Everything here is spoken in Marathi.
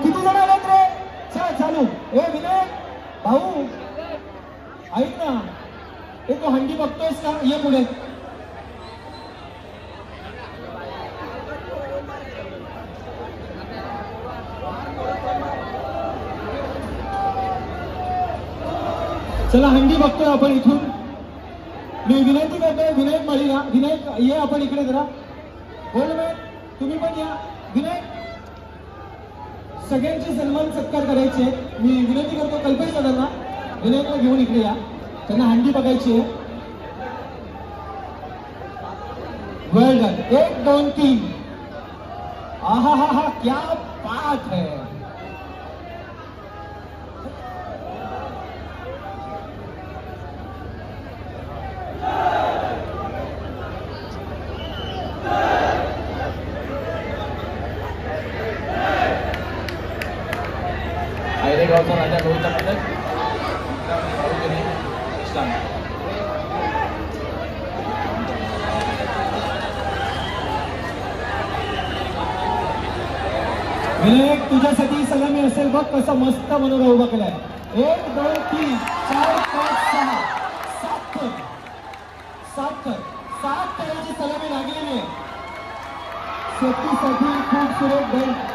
किती जण आलेत रे? चल चालू. ए विनय भाऊ ऐक ना, तू हंडी बघतोयस का? ये पुढे. चला हंडी बघतोय आपण इथून. मी विनंती करतोय विनायक माळीला, विनायक ये आपण इकडे जरा. बोल मॅ तुम्ही पण या. विनायक सगळ्यांचे सन्मान सत्कार करायचे. मी विनंती करतो कल्पेश दादांना विनायकला घेऊन इकडे या, त्यांना हंडी बघायची आहे. वेल डन. 1 2 3. आहा हा हा क्या बात है. गावचा राजा रोहितचा पदक विनायक तुझ्यासाठी सलामी असेल बघ. कसा मस्त मनोरा उभा केलाय. 1 2 3 4 5 6 7 तळाची सलामी लागलेली आहे. शेतीसाठी खूप सुरेख बेल्ट